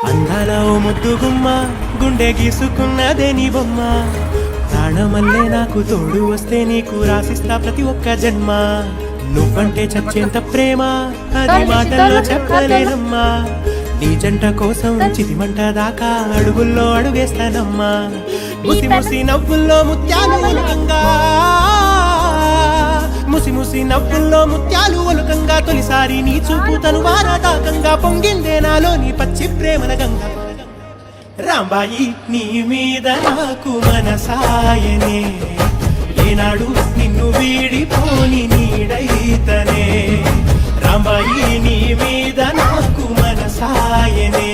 అందాల ఓ ముద్దుగుమ్మ గుండె గీసుకున్నదే నీ బొమ్మ ప్రాణమల్లే నాకు తోడు వస్తే నీకు రాసిస్తా ప్రతి ఒక్క జన్మ నువ్వంటే చచ్చేంత ప్రేమ అది మాటల్లో చెప్పలేనమ్మా నీ జంట కోసం చితిమంట దాకా అడుగుల్లో అడుగేస్తానమ్మా ముసి ముసి నవ్వుల్లో ముత్యాలు ఒలుకంగా ముసి ముసి నవ్వుల్లో ముత్యాలు ఒలుకంగా తొలిసారి నీ చూపు తను వారాదాకంగా పొంగిందే నాలో నీ పచ్చి ప్రేమల గంగ రాంబాయి నీ మీద నాకు మనసాయనే ఏనాడు నిన్ను వీడిపోని నీడైతనే రాంబాయి నీ మీద నాకు మనసాయనే